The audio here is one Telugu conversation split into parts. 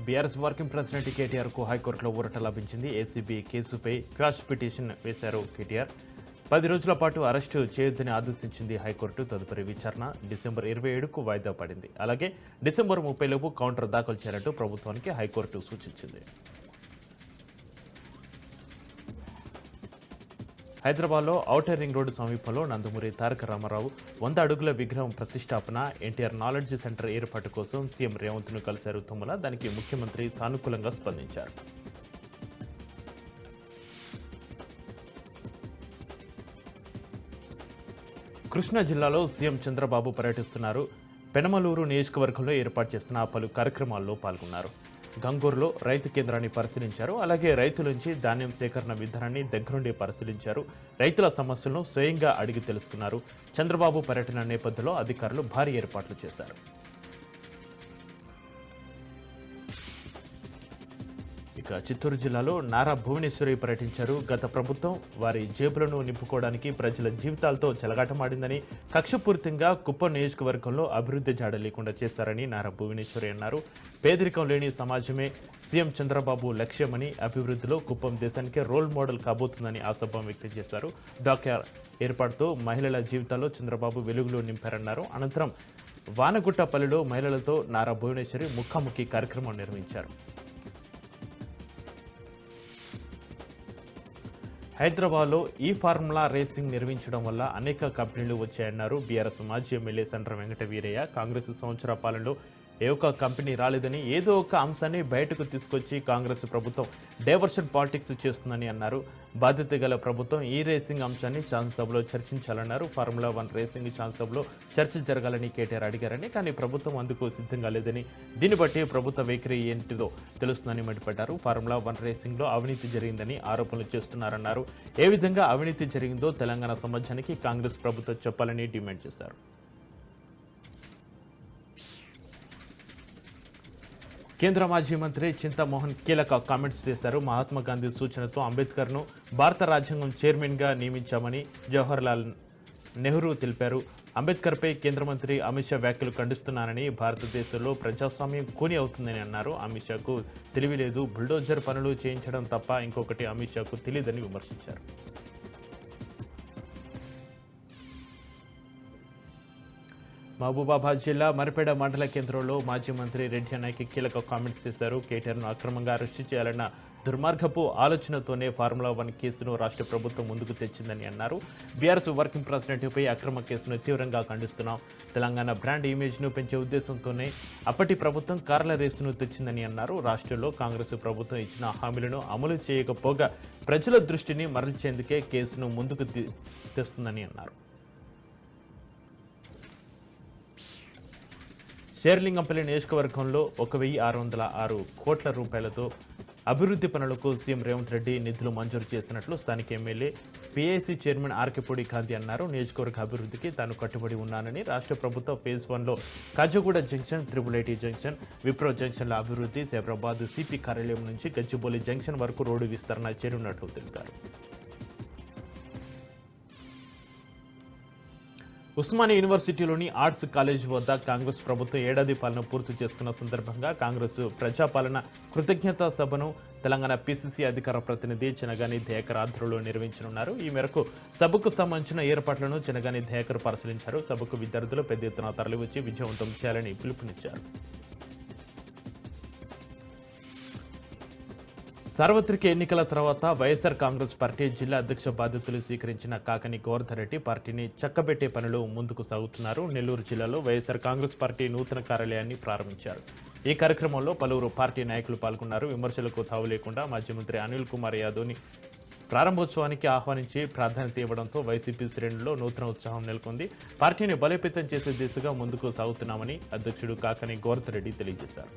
బీఆర్ఎస్ వర్కింగ్ ప్రెసిడెంట్ కేటీఆర్కు హైకోర్టులో ఊరట లభించింది. ఏసీబీ కేసుపై క్వాష్ పిటిషన్ వేశారు కేటీఆర్. 10 రోజుల పాటు అరెస్టు చేయొద్దని ఆదేశించింది హైకోర్టు. తదుపరి విచారణ డిసెంబర్ 27కు వాయిదా పడింది. అలాగే డిసెంబర్ 30 లోపు కౌంటర్ దాఖలు చేయాలంటూ ప్రభుత్వానికి హైకోర్టు సూచించింది. హైదరాబాద్లో ఔటర్ రింగ్ రోడ్డు సమీపంలో నందమూరి తారక రామారావు 100 అడుగుల విగ్రహం ప్రతిష్టాపన, ఎన్టీఆర్ నాలెడ్జ్ సెంటర్ ఏర్పాటు కోసం సీఎం రేవంత్ను కలిశారు తుమ్మల. దానికి ముఖ్యమంత్రి సానుకూలంగా స్పందించారు. కృష్ణా జిల్లాలో సీఎం చంద్రబాబు పర్యటిస్తున్నారు. పెనమలూరు నియోజకవర్గంలో ఏర్పాటు చేస్తున్న పలు కార్యక్రమాల్లో పాల్గొన్నారు. గంగూరులో రైతు కేంద్రాన్ని పరిశీలించారు. అలాగే రైతుల నుంచి ధాన్యం సేకరణ విధానాన్ని దగ్గరుండి పరిశీలించారు. రైతుల సమస్యలను స్వయంగా అడిగి తెలుసుకున్నారు. చంద్రబాబు పర్యటన నేపథ్యంలో అధికారులు భారీ ఏర్పాట్లు చేశారు. ఇక చిత్తూరు జిల్లాలో నారా భువనేశ్వరి పర్యటించారు. గత ప్రభుత్వం వారి జేబులను నింపుకోవడానికి ప్రజల జీవితాలతో చెలగాటమాడిందని, కక్షపూరితంగా కుప్పం నియోజకవర్గంలో అభివృద్ధి జాడ లేకుండా చేశారని నారా భువనేశ్వరి అన్నారు. పేదరికం లేని సమాజమే సీఎం చంద్రబాబు లక్ష్యమని, అభివృద్ధిలో కుప్పం దేశానికే రోల్ మోడల్ కాబోతుందని ఆశాభావం వ్యక్తం చేశారు. డాక్టర్ ఏర్పాటుతో మహిళల జీవితాల్లో చంద్రబాబు వెలుగులు నింపారన్నారు. అనంతరం వానగుట్టపల్లిలో మహిళలతో నారా భువనేశ్వరి ముఖాముఖి కార్యక్రమం నిర్వహించారు. హైదరాబాద్లో ఈ ఫార్ములా రేసింగ్ నిర్వహించడం వల్ల అనేక కంపెనీలు వచ్చాయన్నారు బీఆర్ఎస్ మాజీ ఎమ్మెల్యే సండ్ర వెంకట వీరయ్య. కాంగ్రెస్ సంవత్సర పాలనలో ఏ ఒక్క కంపెనీ రాలేదని, ఏదో ఒక అంశాన్ని బయటకు తీసుకొచ్చి కాంగ్రెస్ ప్రభుత్వం డైవర్షన్ పాలిటిక్స్ చేస్తుందని అన్నారు. బాధ్యత గల ప్రభుత్వం ఈ రేసింగ్ అంశాన్ని శాసనసభలో చర్చించాలన్నారు. ఫార్ములా 1 రేసింగ్ శాసనసభలో చర్చ జరగాలని కేటీఆర్ అడిగారని, కానీ ప్రభుత్వం అందుకు సిద్ధంగా లేదని, దీన్ని బట్టి ప్రభుత్వ వైఖరి ఏంటిదో తెలుస్తుందని మండిపడ్డారు. ఫార్ములా 1 రేసింగ్లో అవినీతి జరిగిందని ఆరోపణలు చేస్తున్నారన్నారు. ఏ విధంగా అవినీతి జరిగిందో తెలంగాణ సమాజానికి కాంగ్రెస్ ప్రభుత్వం చెప్పాలని డిమాండ్ చేశారు. కేంద్ర మాజీ మంత్రి చింతామోహన్ కీలక కామెంట్స్ చేశారు. మహాత్మా గాంధీ సూచనతో అంబేద్కర్ను భారత రాజ్యాంగం చైర్మన్గా నియమించామని జవహర్లాల్ నెహ్రూ తెలిపారు. అంబేద్కర్పై కేంద్ర మంత్రి అమిత్ షా వ్యాఖ్యలు ఖండిస్తున్నారని, భారతదేశంలో ప్రజాస్వామ్యం కూని అవుతుందని అన్నారు. అమిత్ షాకు తెలివి లేదు, బుల్డోజర్ పనులు చేయించడం తప్ప ఇంకొకటి అమిత్ షాకు తెలియదని విమర్శించారు. మహబూబాబాద్ జిల్లా మరిపేడ మండల కేంద్రంలో మాజీ మంత్రి రెడ్డి అన్నయ్యకి కీలక కామెంట్స్ చేశారు. కేటీఆర్ను అక్రమంగా అరెస్టు చేయాలన్న దుర్మార్గపు ఆలోచనతోనే ఫార్ములా 1 కేసును రాష్ట్ర ప్రభుత్వం ముందుకు తెచ్చిందని అన్నారు. బీఆర్ఎస్ వర్కింగ్ ప్రెసిడెంట్పై అక్రమ కేసును తీవ్రంగా ఖండిస్తున్నాం. తెలంగాణ బ్రాండ్ ఇమేజ్ను పెంచే ఉద్దేశంతోనే అప్పటి ప్రభుత్వం కార్ల రేసును తెచ్చిందని అన్నారు. రాష్ట్రంలో కాంగ్రెస్ ప్రభుత్వం ఇచ్చిన హామీలను అమలు చేయకపోగా ప్రజల దృష్టిని మరల్చేందుకే కేసును ముందుకు తెస్తుందని అన్నారు. శేర్లింగంపల్లి నియోజకవర్గంలో 1606 కోట్ల రూపాయలతో అభివృద్ధి పనులకు సీఎం రేవంత్ రెడ్డి నిధులు మంజూరు చేసినట్లు స్థానిక MLA PIC chairman Arekapudi Gandhi అన్నారు. నియోజకవర్గ అభివృద్ధికి తాను కట్టుబడి ఉన్నానని, రాష్ట్ర ప్రభుత్వ ఫేజ్ 1లో Kajaguda junction, triple junction, Wipro జంక్షన్ల అభివృద్ధి, సైబరాబాద్ సిపి కార్యాలయం నుంచి గచ్చిబౌలి జంక్షన్ వరకు రోడ్డు విస్తరణ చేరున్నట్లు తెలిపారు. ఉస్మానియా యూనివర్సిటీలోని ఆర్ట్స్ కాలేజ్ వద్ద కాంగ్రెస్ ప్రభుత్వం ఏడాది పాలన పూర్తి చేసుకున్న సందర్భంగా కాంగ్రెస్ ప్రజాపాలన కృతజ్ఞతా సభను తెలంగాణ పీసీసీ అధికార ప్రతినిధి చెనగాని దయాకర్ ఆధ్వర్యంలో నిర్వహించనున్నారు. ఈ మేరకు సభకు సంబంధించిన ఏర్పాట్లను చెనగాని దయాకర్ పరిశీలించారు. సభకు విద్యార్థులు పెద్ద ఎత్తున తరలివచ్చి విజయవంతం చేయాలని పిలుపునిచ్చారు. సార్వత్రిక ఎన్నికల తర్వాత వైఎస్ఆర్ కాంగ్రెస్ పార్టీ జిల్లా అధ్యక్ష బాధ్యతలు స్వీకరించిన కాకని గోవర్ధన్ రెడ్డి పార్టీని చక్కబెట్టే పనులు ముందుకు సాగుతున్నారు. నెల్లూరు జిల్లాలో వైఎస్ఆర్ కాంగ్రెస్ పార్టీ నూతన కార్యాలయాన్ని ప్రారంభించారు. ఈ కార్యక్రమంలో పలువురు పార్టీ నాయకులు పాల్గొన్నారు. విమర్శలకు తావు లేకుండా మాజీ మంత్రి అనిల్ కుమార్ యాదవ్ని ప్రారంభోత్సవానికి ఆహ్వానించి ప్రాధాన్యత ఇవ్వడంతో వైసీపీ శ్రేణుల్లో నూతన ఉత్సాహం నెలకొంది. పార్టీని బలోపేతం చేసే దిశగా ముందుకు సాగుతున్నామని అధ్యక్షుడు కాకని గోవర్ధన్ రెడ్డి తెలియజేశారు.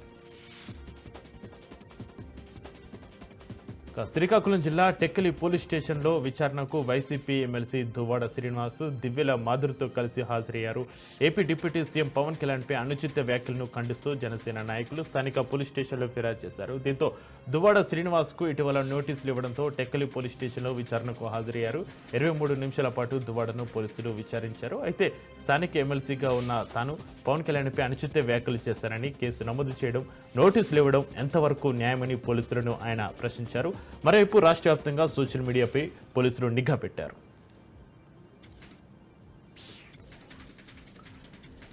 శ్రీకాకుళం జిల్లా టెక్కలి పోలీస్ స్టేషన్లో విచారణకు వైసీపీ ఎమ్మెల్సీ దువ్వాడ శ్రీనివాస్ దివ్యల మాధురితో కలిసి హాజరయ్యారు. ఏపీ డిప్యూటీ సీఎం పవన్ కళ్యాణ్పై అనుచిత వ్యాఖ్యలను ఖండిస్తూ జనసేన నాయకులు స్థానిక పోలీస్ స్టేషన్లో ఫిర్యాదు చేశారు. దీంతో దువ్వాడ శ్రీనివాస్కు ఇటీవల నోటీసులు ఇవ్వడంతో టెక్కలి పోలీస్ స్టేషన్లో విచారణకు హాజరయ్యారు. 23 నిమిషాల పాటు దువ్వాడను పోలీసులు విచారించారు. అయితే స్థానిక ఎమ్మెల్సీగా ఉన్న తాను పవన్ కళ్యాణ్పై అనుచిత వ్యాఖ్యలు చేశారని కేసు నమోదు చేయడం, నోటీసులు ఇవ్వడం ఎంతవరకు న్యాయమని పోలీసులను ఆయన ప్రశ్నించారు. మరోవైపు రాష్ట్ర వ్యాప్తంగా సోషల్ మీడియాపై పోలీసులు నిఘా పెట్టారు.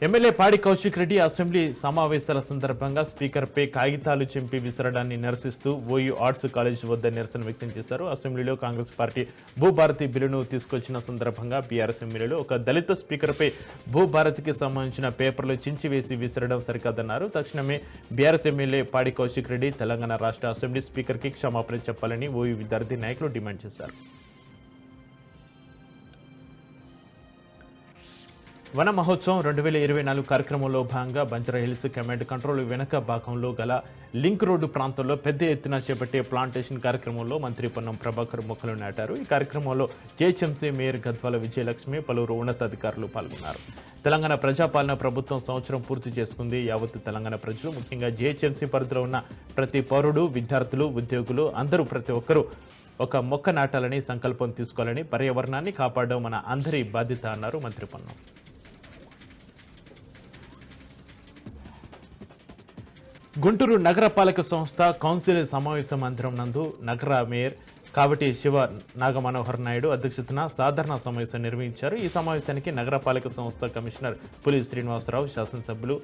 ఎమ్మెల్యే పాడి కౌశిక్ రెడ్డి అసెంబ్లీ సమావేశాల సందర్భంగా స్పీకర్పై కాగితాలు చింపి విసరడాన్ని నిరసిస్తూ ఓయూ ఆర్ట్స్ కాలేజ్ వద్ద నిరసన వ్యక్తం చేశారు. అసెంబ్లీలో కాంగ్రెస్ పార్టీ భూభారతి బిల్లును తీసుకొచ్చిన సందర్భంగా బీఆర్ఎస్ ఎమ్మెల్యేలు ఒక దళిత స్పీకర్పై భూభారతికి సంబంధించిన పేపర్లు చించివేసి విసరడం సరికాదన్నారు. తక్షణమే బీఆర్ఎస్ ఎమ్మెల్యే పాడి కౌశిక్ రెడ్డి తెలంగాణ రాష్ట్ర అసెంబ్లీ స్పీకర్కి క్షమాపణ చెప్పాలని ఓయూ విద్యార్థి నాయకులు డిమాండ్ చేశారు. వన మహోత్సవం 2024 కార్యక్రమంలో భాగంగా బంజారాహిల్స్ కమాండ్ కంట్రోల్ వెనక భాగంలో గల లింక్ రోడ్డు ప్రాంతంలో పెద్ద ఎత్తున చేపట్టే ప్లాంటేషన్ కార్యక్రమంలో మంత్రి పొన్నం ప్రభాకర్ మొక్కలు నాటారు. ఈ కార్యక్రమంలో జేహెచ్ఎంసీ మేయర్ గద్వాల విజయలక్ష్మి, పలువురు ఉన్నతాధికారులు పాల్గొన్నారు. తెలంగాణ ప్రజాపాలన ప్రభుత్వం సంవత్సరం పూర్తి చేసుకుంది. యావత్తు తెలంగాణ ప్రజలు, ముఖ్యంగా జేహెచ్ఎంసీ పరిధిలో ఉన్న ప్రతి పౌరుడు, విద్యార్థులు, ఉద్యోగులు అందరూ ప్రతి ఒక్కరూ ఒక మొక్క నాటాలని సంకల్పం తీసుకోవాలని, పర్యావరణాన్ని కాపాడడం మన అందరి బాధ్యత అన్నారు మంత్రి పొన్నం. గుంటూరు నగరపాలక సంస్థ కౌన్సిల్ సమావేశ మందిరం నందు నగర మేయర్ కావటి శివ నాగమనోహర్ నాయుడు అధ్యక్షతన సాధారణ సమావేశం నిర్వహించారు. ఈ సమావేశానికి నగరపాలక సంస్థ కమిషనర్ పులి శ్రీనివాసరావు, శాసనసభ్యులు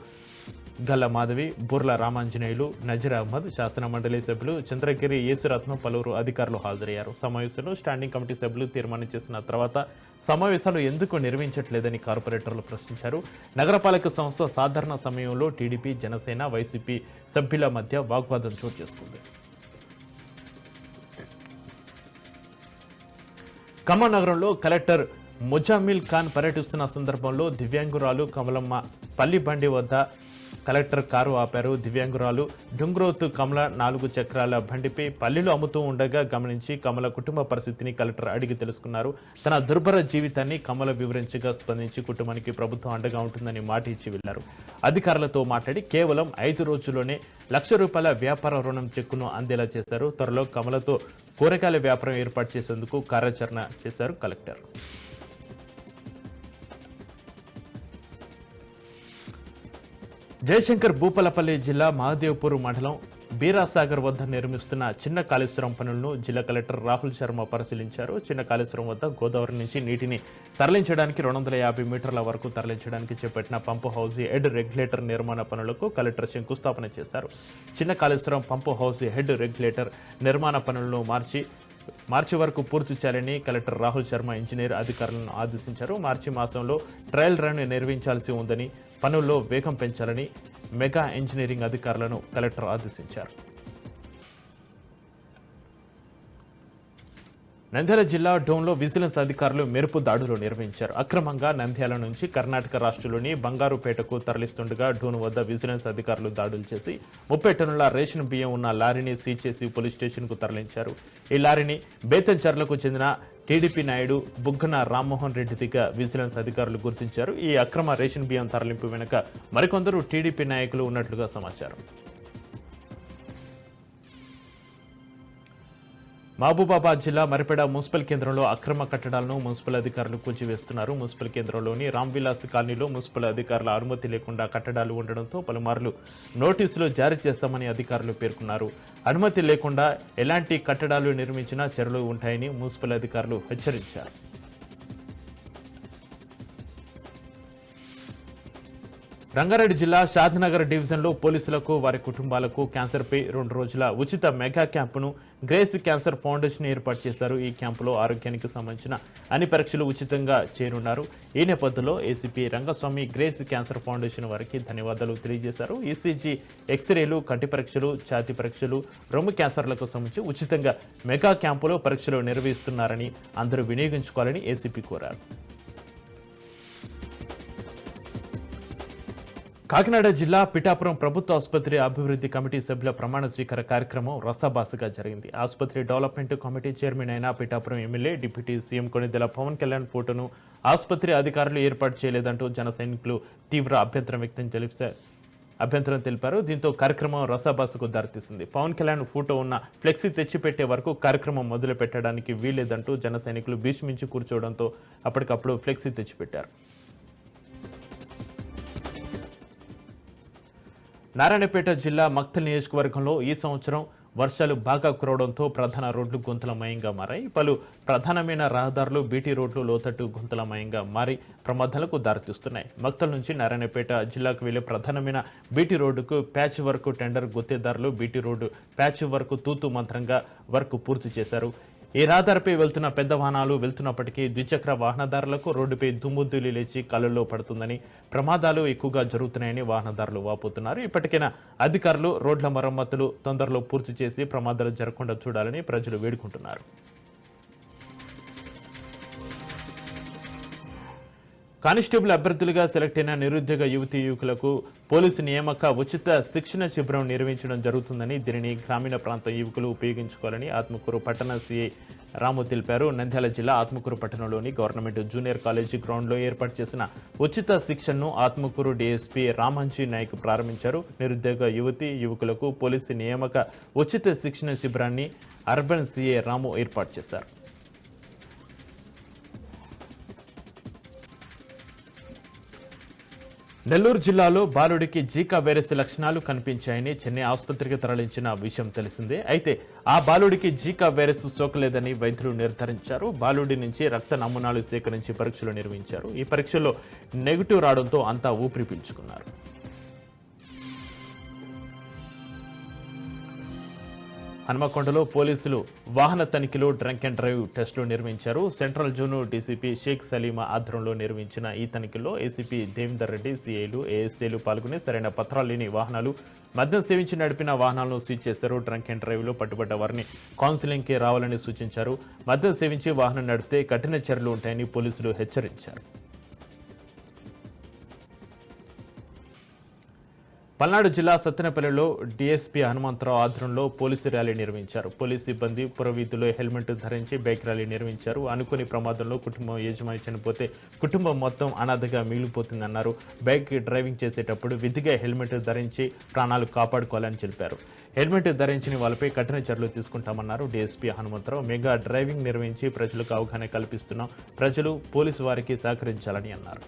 గల్ల మాధవి, బుర్ల రామాంజనేయులు, నజీర్ అహ్మద్, శాసన మండలి సభ్యులు చంద్రగిరి యేసురత్నం, పలువురు అధికారులు హాజరయ్యారు. సమావేశంలో స్టాండింగ్ కమిటీ సభ్యులు తీర్మానం చేసిన తర్వాత సమావేశాలు ఎందుకు నిర్వహించట్లేదని కార్పొరేటర్లు ప్రశ్నించారు. నగరపాలక సంస్థ సాధారణ సమయంలో టీడీపీ, జనసేన, వైసీపీ సభ్యుల మధ్య వాగ్వాదం చోటు చేసుకుంది. ఖమ్మం నగరంలో కలెక్టర్ ముజామిల్ ఖాన్ పర్యటిస్తున్న సందర్భంలో దివ్యాంగురాలు కమలమ్మ పల్లిబండి వద్ద కలెక్టర్ కారు ఆపారు. దివ్యాంగురాలు డుంగ్రోత్ కమల 4 చక్రాల బండిపై పల్లీలు అమ్ముతూ ఉండగా గమనించి కమల కుటుంబ పరిస్థితిని కలెక్టర్ అడిగి తెలుసుకున్నారు. తన దుర్భర జీవితాన్ని కమల వివరించగా స్పందించి కుటుంబానికి ప్రభుత్వం అండగా ఉంటుందని మాట ఇచ్చి వెళ్లారు. అధికారులతో మాట్లాడి కేవలం 5 రోజుల్లోనే ₹1,00,000 వ్యాపార రుణం చెక్కును అందేలా చేశారు. త్వరలో కమలతో కూరగాయల వ్యాపారం ఏర్పాటు చేసేందుకు కార్యాచరణ చేశారు కలెక్టర్. జయశంకర్ భూపాలపల్లి జిల్లా మహదేవ్పూర్ మండలం బీరాసాగర్ వద్ద నిర్మిస్తున్న చిన్న కాళేశ్వరం పనులను జిల్లా కలెక్టర్ రాహుల్ శర్మ పరిశీలించారు. చిన్న కాళేశ్వరం వద్ద గోదావరి నుంచి నీటిని తరలించడానికి 250 మీటర్ల వరకు తరలించడానికి చేపట్టిన పంపు హౌస్ హెడ్ రెగ్యులేటర్ నిర్మాణ పనులకు కలెక్టర్ శంకుస్థాపన చేశారు. చిన్న కాళేశ్వరం పంపు హౌస్ హెడ్ రెగ్యులేటర్ నిర్మాణ పనులను మార్చి వరకు పూర్తి చేయాలని కలెక్టర్ రాహుల్ శర్మ ఇంజనీర్ అధికారులను ఆదేశించారు. మార్చి మాసంలో ట్రయల్ రన్ నిర్వహించాల్సి ఉందని, పనుల్లో వేగం పెంచాలని మెగా ఇంజనీరింగ్ అధికారులను కలెక్టర్ ఆదేశించారు. నంద్యాల జిల్లా డోన్లో విజిలెన్స్ అధికారులు మెరుపు దాడులు నిర్వహించారు. అక్రమంగా నంద్యాల నుంచి కర్ణాటక రాష్ట్రంలోని బంగారుపేటకు తరలిస్తుండగా డోన్ వద్ద విజిలెన్స్ అధికారులు దాడులు చేసి 30 టన్నుల రేషన్ బియ్యం ఉన్న లారీని సీజ్ చేసి పోలీస్ స్టేషన్కు తరలించారు. ఈ లారీని బేతంచర్లకు చెందిన టీడీపీ నాయుడు బుగ్గన రామ్మోహన్ రెడ్డిదిగా విజిలెన్స్ అధికారులు గుర్తించారు. ఈ అక్రమ రేషన్ బియ్యం తరలింపు వెనుక మరికొందరు టీడీపీ నాయకులు ఉన్నట్లుగా సమాచారం. మహబూబాబాద్ జిల్లా మరిపేడ మున్సిపల్ కేంద్రంలో అక్రమ కట్టడాలను మున్సిపల్ అధికారులు కూల్చివేస్తున్నారు. మున్సిపల్ కేంద్రంలోని రామ్విలాస్ కాలనీలో మున్సిపల్ అధికారుల అనుమతి లేకుండా కట్టడాలు ఉండడంతో పలుమార్లు నోటీసులు జారీ చేస్తామని అధికారులు పేర్కొన్నారు. అనుమతి లేకుండా ఎలాంటి కట్టడాలు నిర్మించినా చర్యలు ఉంటాయని మున్సిపల్ అధికారులు హెచ్చరించారు. రంగారెడ్డి జిల్లా షాద్నగర్ డివిజన్లో పోలీసులకు, వారి కుటుంబాలకు క్యాన్సర్పై 2 రోజుల ఉచిత మెగా క్యాంపును గ్రేస్ క్యాన్సర్ ఫౌండేషన్ ఏర్పాటు చేశారు. ఈ క్యాంపులో ఆరోగ్యానికి సంబంధించిన అన్ని పరీక్షలు ఉచితంగా చేయనున్నారు. ఈ నేపథ్యంలో ACP Rangaswamy grace cancer foundation వారికి ధన్యవాదాలు తెలియజేశారు. ఈసీజీ, ఎక్స్రేలు, కంటి పరీక్షలు, ఛాతీ పరీక్షలు, రొమ్ము క్యాన్సర్లకు సంబంధించి ఉచితంగా మెగా క్యాంపులో పరీక్షలు నిర్వహిస్తున్నారని అందరూ వినియోగించుకోవాలని ఏసీపీ కోరారు. కాకినాడ జిల్లా పిఠాపురం ప్రభుత్వ ఆసుపత్రి అభివృద్ధి కమిటీ సభ్యుల ప్రమాణ స్వీకార కార్యక్రమం రసాబాసగా జరిగింది. ఆసుపత్రి డెవలప్మెంట్ కమిటీ చైర్మన్ అయిన Pithapuram MLA deputy CM Konidela Pawan Kalyan ఫోటోను ఆసుపత్రి అధికారులు ఏర్పాటు చేయలేదంటూ జన సైనికులు తీవ్ర అభ్యంతరం తెలిపారు. దీంతో కార్యక్రమం రసాబాసకు దారితీసింది. పవన్ కళ్యాణ్ ఫోటో ఉన్న ఫ్లెక్సీ తెచ్చిపెట్టే వరకు కార్యక్రమం మొదలు పెట్టడానికి వీల్లేదంటూ జన సైనికులు భీష్మించి కూర్చోవడంతో అప్పటికప్పుడు ఫ్లెక్సీ తెచ్చిపెట్టారు. నారాయణపేట జిల్లా మక్తల్ నియోజకవర్గంలో ఈ సంవత్సరం వర్షాలు బాగా కురవడంతో ప్రధాన రోడ్లు గుంతలమయంగా మారాయి. పలు ప్రధానమైన రహదారులు బీటీ రోడ్లు లోతట్టు గుంతలమయంగా మారి ప్రమాదాలకు దారితీస్తున్నాయి. మక్తల్ నుంచి నారాయణపేట జిల్లాకు వెళ్లే ప్రధానమైన బీటీ రోడ్డుకు ప్యాచ్ వర్క్ టెండర్ గుత్తేదారులు బీటీ రోడ్డు ప్యాచ్ వర్క్ తూతు మంత్రంగా వర్క్ పూర్తి చేశారు. ఈ రహదారిపై వెళ్తున్న పెద్ద వాహనాలు వెళ్తున్నప్పటికీ ద్విచక్ర వాహనదారులకు రోడ్డుపై దుమ్ముద్దులు లేచి కళ్ళల్లో పడుతుందని, ప్రమాదాలు ఎక్కువగా జరుగుతున్నాయని వాహనదారులు వాపోతున్నారు. ఇప్పటికైనా అధికారులు రోడ్ల మరమ్మతులు తొందరలో పూర్తి చేసి ప్రమాదాలు జరగకుండా చూడాలని ప్రజలు వేడుకుంటున్నారు. కానిస్టేబుల్ అభ్యర్థులుగా సెలెక్ట్ అయిన నిరుద్యోగ యువతీ యువకులకు పోలీసు నియామక ఉచిత శిక్షణ శిబిరం నిర్వహించడం జరుగుతుందని, దీనిని గ్రామీణ ప్రాంత యువకులు ఉపయోగించుకోవాలని ఆత్మకూరు పట్టణ సిఐ రాము తెలిపారు. నంద్యాల జిల్లా ఆత్మకూరు పట్టణంలోని గవర్నమెంట్ జూనియర్ కాలేజీ గ్రౌండ్లో ఏర్పాటు చేసిన ఉచిత శిక్షణను ఆత్మకూరు డీఎస్పీ రామంజీ నాయక్ ప్రారంభించారు. నిరుద్యోగ యువతీ యువకులకు పోలీసు నియామక ఉచిత శిక్షణ శిబిరాన్ని అర్బన్ సిఐ రాము ఏర్పాటు చేశారు. నెల్లూరు జిల్లాలో బాలుడికి జీకా వైరస్ లక్షణాలు కనిపించాయని చెన్నై ఆసుపత్రికి తరలించిన విషయం తెలిసిందే. అయితే ఆ బాలుడికి జీకా వైరస్ సోకలేదని వైద్యులు నిర్ధారించారు. బాలుడి నుంచి రక్త నమూనాలు సేకరించి పరీక్షలు నిర్వహించారు. ఈ పరీక్షల్లో నెగిటివ్ రావడంతో అంతా ఊపిరి పీల్చుకున్నారు. హన్మకొండలో పోలీసులు వాహన తనిఖీలో డ్రంక్ అండ్ డ్రైవ్ టెస్టులు నిర్వహించారు. Central zone DCP Sheikh Saleema ఆధ్వర్యంలో నిర్వహించిన ఈ తనిఖీల్లో ఏసీపీ దేవేందర్ రెడ్డి, సీఐలు, ఏఎస్ఏలు పాల్గొని సరైన పత్రాలు లేని వాహనాలు, మద్యం సేవించి నడిపిన వాహనాలను సీజ్ చేశారు. డ్రంక్ అండ్ డ్రైవ్లో పట్టుబడ్డ వారిని కౌన్సిలింగ్కి రావాలని సూచించారు. మద్యం సేవించి వాహనం నడిపితే కఠిన చర్యలు ఉంటాయని పోలీసులు హెచ్చరించారు. పల్నాడు జిల్లా సత్తెనపల్లిలో డీఎస్పీ హనుమంతరావు ఆధ్వర్యంలో పోలీసు ర్యాలీ నిర్వహించారు. పోలీసు సిబ్బంది పురవీధుల్లో హెల్మెట్ ధరించి బైక్ ర్యాలీ నిర్వహించారు. అనుకోని ప్రమాదంలో కుటుంబం యజమాని చనిపోతే కుటుంబం మొత్తం అనాథగా మిగిలిపోతుందన్నారు. బైక్ డ్రైవింగ్ చేసేటప్పుడు విధిగా హెల్మెట్ ధరించి ప్రాణాలు కాపాడుకోవాలని తెలిపారు. హెల్మెట్ ధరించిన వాళ్ళపై కఠిన చర్యలు తీసుకుంటామన్నారు డీఎస్పీ హనుమంతరావు. మెగా డ్రైవింగ్ నిర్వహించి ప్రజలకు అవగాహన కల్పిస్తున్నాం. ప్రజలు పోలీసు వారికి సహకరించాలని అన్నారు.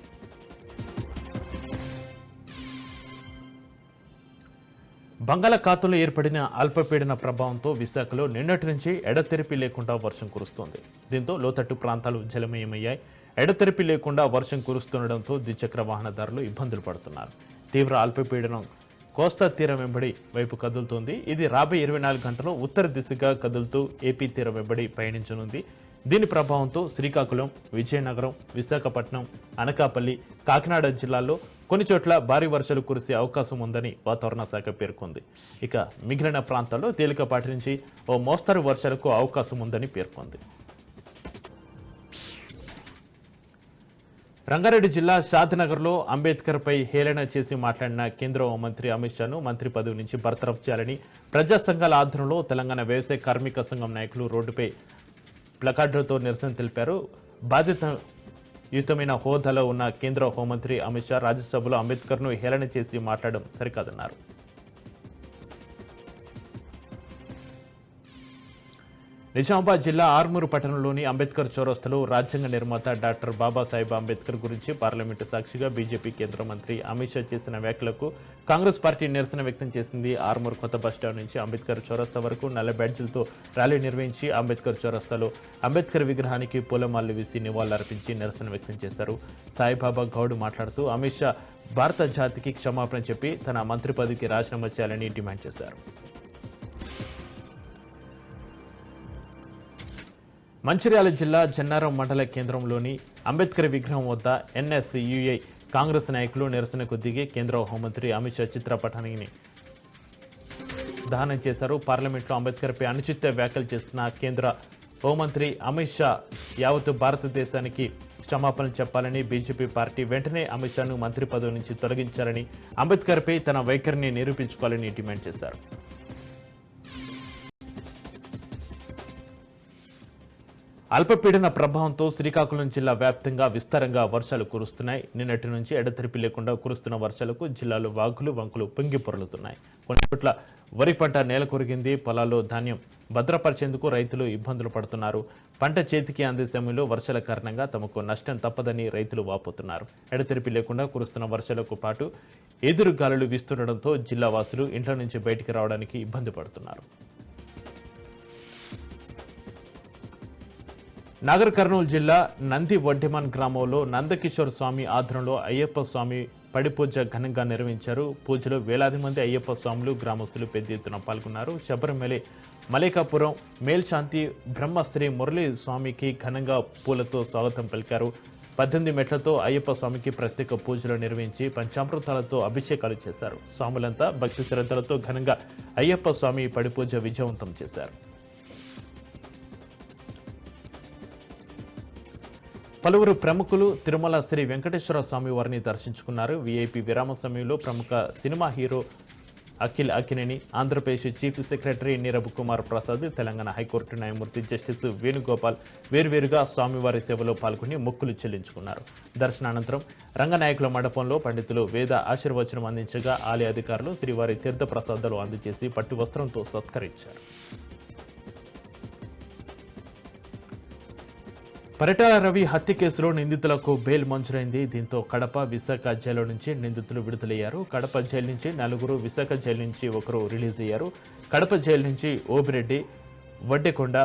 బంగాళాఖాతంలో ఏర్పడిన అల్పపీడన ప్రభావంతో విశాఖలో నిన్నటి నుంచి ఎడతెరిపి లేకుండా వర్షం కురుస్తోంది. దీంతో లోతట్టు ప్రాంతాలు జలమయమయ్యాయి. ఎడతెరిపి లేకుండా వర్షం కురుస్తుండటంతో ద్విచక్ర వాహనదారులు ఇబ్బందులు పడుతున్నారు. తీవ్ర అల్పపీడనం కోస్తా తీరం వెంబడి వైపు కదులుతోంది. ఇది రాబోయే 24 గంటల్లో ఉత్తర దిశగా కదులుతూ ఏపీ తీరం వెంబడి పయనించనుంది. దీని ప్రభావంతో శ్రీకాకుళం, విజయనగరం, విశాఖపట్నం, అనకాపల్లి, కాకినాడ జిల్లాల్లో కొన్ని చోట్ల భారీ వర్షాలు కురిసే అవకాశం ఉందని వాతావరణ శాఖ పేర్కొంది. ఇక మిగిలిన ప్రాంతాల్లో తేలికపాటి నుంచి ఓ మోస్తరు వర్షాలకు అవకాశం ఉందని పేర్కొంది. రంగారెడ్డి జిల్లా షాద్నగర్లో అంబేద్కర్పై హేళన చేసి మాట్లాడిన కేంద్ర హోంమంత్రి అమిత్ షాను మంత్రి పదవి నుంచి బర్తరఫ్ చేయాలని ప్రజా సంఘాల ఆధ్వర్యంలో తెలంగాణ వ్యవసాయ కార్మిక సంఘం నాయకులు రోడ్డుపై ప్లకార్డులతో నిరసన తెలిపారు. బాధ్యతాయుతమైన హోదాలో ఉన్న కేంద్ర హోంమంత్రి అమిత్ షా రాజ్యసభలో అంబేద్కర్ను హేళన చేసి మాట్లాడడం సరికాదన్నారు. నిజామాబాద్ జిల్లా ఆర్మూరు పట్టణంలోని అంబేద్కర్ చౌరస్తాలో రాజ్యాంగ నిర్మాత డాక్టర్ బాబాసాహెబ్ అంబేద్కర్ గురించి పార్లమెంటు సాక్షిగా బీజేపీ కేంద్ర మంత్రి అమిత్ షా చేసిన వ్యాఖ్యలకు కాంగ్రెస్ పార్టీ నిరసన వ్యక్తం చేసింది. ఆర్మూరు కొత్త బస్టాండ్ నుంచి అంబేద్కర్ చౌరస్తా వరకు నల్ల బ్యాడ్జీలతో ర్యాలీ నిర్వహించి అంబేద్కర్ చౌరస్తాలో అంబేద్కర్ విగ్రహానికి పూలమాలలు వేసి నివాళులర్పించి నిరసన వ్యక్తం చేశారు. సాయిబాబా గౌడ్ మాట్లాడుతూ అమిత్ షా భారత జాతికి క్షమాపణ చెప్పి తన మంత్రి పదవికి రాజీనామా చేయాలని డిమాండ్ చేశారు. మంచిర్యాల జిల్లా జన్నారం మండల కేంద్రంలోని అంబేద్కర్ విగ్రహం వద్ద ఎన్ఎస్యుఐ కాంగ్రెస్ నాయకులు నిరసనకు దిగి కేంద్ర హోంమంత్రి అమిత్ షా చిత్రపటాన్ని దహనం చేశారు. పార్లమెంట్లో అంబేద్కర్పై అనుచిత వ్యాఖ్యలు చేస్తున్న కేంద్ర హోంమంత్రి అమిత్ షా యావత్ భారతదేశానికి క్షమాపణలు చెప్పాలని బీజేపీ పార్టీ వెంటనే అమిత్ షాను మంత్రి పదవి నుంచి తొలగించాలని అంబేద్కర్పై తన వైఖరిని నిరూపించుకోవాలని డిమాండ్ చేశారు. అల్పపీడన ప్రభావంతో శ్రీకాకుళం జిల్లా వ్యాప్తంగా విస్తారంగా వర్షాలు కురుస్తున్నాయి. నిన్నటి నుంచి ఎడతెరిపి లేకుండా కురుస్తున్న వర్షాలకు జిల్లాలో వాగులు వంకులు పొంగి పొర్లుతున్నాయి. కొన్ని చోట్ల వరి పంట నేల కొరిగింది. పొలాల్లో ధాన్యం భద్రపరిచేందుకు రైతులు ఇబ్బందులు పడుతున్నారు. పంట చేతికి అందే సమయంలో వర్షాల కారణంగా తమకు నష్టం తప్పదని రైతులు వాపోతున్నారు. ఎడతెరిపి లేకుండా కురుస్తున్న వర్షాలకు పాటు ఎదురు గాలులు వీస్తుండటంతో జిల్లా వాసులు ఇంట్లో నుంచి బయటికి రావడానికి ఇబ్బంది పడుతున్నారు. నాగర్ కర్నూలు జిల్లా నంది వడ్డెమాన్ గ్రామంలో నందకిషోర్ స్వామి ఆధ్వర్యంలో అయ్యప్ప స్వామి పడిపూజ ఘనంగా నిర్వహించారు. పూజలో వేలాది మంది అయ్యప్ప స్వాములు గ్రామస్తులు పెద్ద ఎత్తున పాల్గొన్నారు. శబరిమల మలేకాపురం మేల్శాంతి బ్రహ్మశ్రీ మురళీ స్వామికి ఘనంగా పూలతో స్వాగతం పలికారు. 18 మెట్లతో అయ్యప్ప స్వామికి ప్రత్యేక పూజలు నిర్వహించి పంచామృతాలతో అభిషేకాలు చేశారు. స్వాములంతా భక్తి శ్రద్ధలతో ఘనంగా అయ్యప్ప స్వామి పడిపూజ విజయవంతం చేశారు. పలువురు ప్రముఖులు తిరుమల శ్రీ వెంకటేశ్వర స్వామి వారిని దర్శించుకున్నారు. వీఐపీ విరామ సమయంలో ప్రముఖ cinema hero Akhil Akkineni, Andhra Pradesh chief secretary Neerabh Kumar Prasad, Telangana high court న్యాయమూర్తి జస్టిస్ వేణుగోపాల్ వేర్వేరుగా స్వామివారి సేవలో పాల్గొని మొక్కులు చెల్లించుకున్నారు. దర్శనానంతరం రంగనాయకుల మండపంలో పండితులు వేద ఆశీర్వచనం అందించగా ఆలయ అధికారులు శ్రీవారి తీర్థ ప్రసాదాలు అందజేసి పట్టు వస్త్రంతో సత్కరించారు. పరిటాల రవి హత్య కేసులో నిందితులకు బెయిల్ మంజూరైంది. దీంతో కడప, విశాఖ జైలు నుంచి నిందితులు విడుదలయ్యారు. కడప జైలు నుంచి 4, విశాఖ జైలు నుంచి 1 రిలీజ్ అయ్యారు. కడప జైలు నుంచి ఓబిరెడ్డి, వడ్డెకొండ,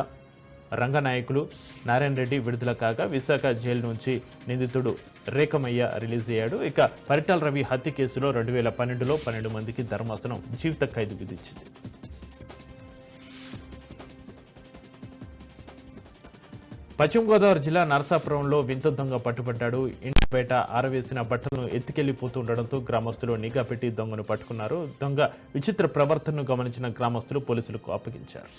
రంగనాయకులు, నారాయణ రెడ్డి విడుదల కాగా విశాఖ జైలు నుంచి నిందితుడు రేఖమయ్య రిలీజ్ అయ్యాడు. ఇక పరిటాల రవి హత్య కేసులో 2012లో 12 మందికి ధర్మాసనం జీవిత ఖైదు విధించింది. పశ్చిమ గోదావరి జిల్లా నరసాపురంలో వింత దొంగ పట్టుబడ్డాడు. ఇంటి బయట ఆరవేసిన బట్టలను ఎత్తుకెళ్లిపోతుండటంతో గ్రామస్తులు నిఘా పెట్టి దొంగను పట్టుకున్నారు. దొంగ విచిత్ర ప్రవర్తనను గమనించిన గ్రామస్తులు పోలీసులకు అప్పగించారు.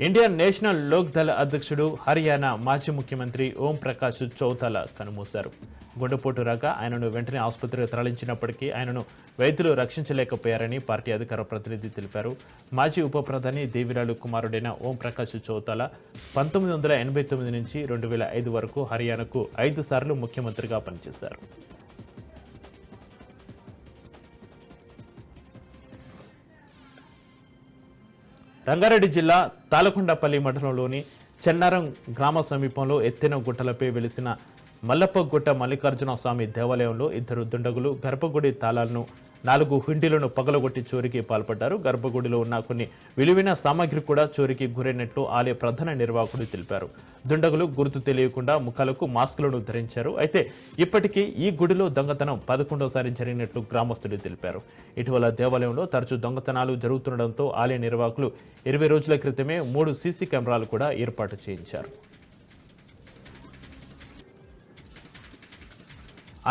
ఇండియన్ నేషనల్ లోక్ దళ్ అధ్యక్షుడు, హర్యానా మాజీ ముఖ్యమంత్రి ఓం ప్రకాష్ చౌతాలా కన్నుమూశారు. గుండెపోటు రాగా ఆయనను వెంటనే ఆసుపత్రికి తరలించినప్పటికీ ఆయనను వైద్యులు రక్షించలేకపోయారని పార్టీ అధికార ప్రతినిధి తెలిపారు. మాజీ ఉప ప్రధాని దేవిలాలు కుమారుడైన ఓం ప్రకాష్ చౌతాలా 1989 నుంచి 2005 వరకు హర్యానాకు 5 సార్లు ముఖ్యమంత్రిగా పనిచేశారు. రంగారెడ్డి జిల్లా తాలకొండపల్లి మండలంలోని చెన్నారం గ్రామ సమీపంలో ఎత్తైన గుట్టలపై వెలిసిన మల్లప్పగుట్ట మల్లికార్జున స్వామి దేవాలయంలో 2 దుండగులు గర్భగుడి తాళాలను 4 హుండీలను పగలగొట్టి చోరీకి పాల్పడ్డారు. గర్భగుడిలో ఉన్న కొన్ని విలువైన సామాగ్రి కూడా చోరీకి గురైనట్లు ఆలయ ప్రధాన నిర్వాహకుడు తెలిపారు. దుండగులు గుర్తు తెలియకుండా ముఖాలకు మాస్కులను ధరించారు. అయితే ఇప్పటికీ ఈ గుడిలో దొంగతనం 11వసారి జరిగినట్లు గ్రామస్తులు తెలిపారు. ఇటీవల దేవాలయంలో తరచూ దొంగతనాలు జరుగుతుండటంతో ఆలయ నిర్వాహకులు 20 రోజుల క్రితమే 3 సీసీ కెమెరాలు కూడా ఏర్పాటు చేయించారు.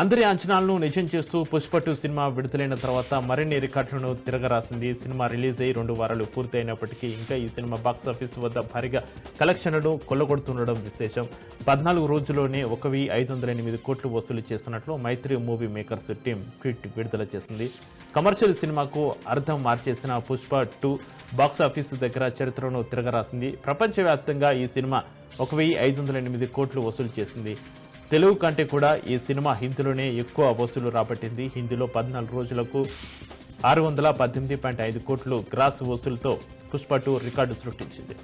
అందరి అంచనాలను నిజం చేస్తూ పుష్ప 2 సినిమా విడుదలైన తర్వాత మరిన్ని రికార్డులను తిరగరాసింది. సినిమా రిలీజ్ అయ్యి 2 వారాలు పూర్తయినప్పటికీ ఇంకా ఈ సినిమా బాక్సాఫీస్ వద్ద భారీగా కలెక్షన్లను కొల్లగొడుతుండడం విశేషం. 14 రోజుల్లోనే 1,508 కోట్లు వసూలు చేసినట్లు మైత్రి మూవీ మేకర్స్ టీం ట్వీట్ విడుదల చేసింది. కమర్షియల్ సినిమాకు అర్థం మార్చేసిన పుష్ప 2 బాక్సాఫీస్ దగ్గర చరిత్రను తిరగరాసింది. ప్రపంచవ్యాప్తంగా ఈ సినిమా 1,508 కోట్లు వసూలు చేసింది. తెలుగు కంటే కూడా ఈ సినిమా హిందీలోనే ఎక్కువ వసూలు రాబట్టింది. హిందీలో 14 రోజులకు 618.5 కోట్లు గ్రాస్ వసూలుతో పుష్ప 2 రికార్డు సృష్టించింది.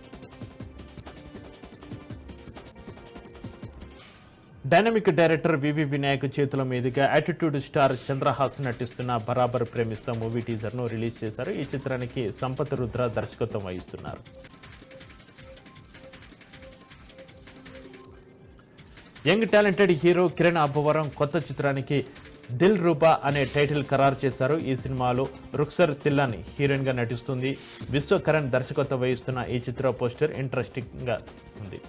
డైనమిక్ డైరెక్టర్ వివి వినాయక్ చేతుల మీదుగా యాటిట్యూడ్ స్టార్ చంద్రహాస్ నటిస్తున్న బరాబర్ ప్రేమిస్తా మూవీ టీజర్ను రిలీజ్ చేశారు. ఈ చిత్రానికి సంపత్ రుద్ర దర్శకత్వం వహిస్తున్నారు. Young talented hero Kiran Abbavaram కొత్త చిత్రానికి దిల్ రూబా అనే టైటిల్ ఖరారు చేశారు. ఈ సినిమాలో రుక్సర్ తిల్లన్ హీరోయిన్ గా నటిస్తుంది. విశ్వకరణ్ దర్శకత్వం వహిస్తున్న ఈ చిత్ర పోస్టర్ ఇంట్రెస్టింగ్ గా ఉంది.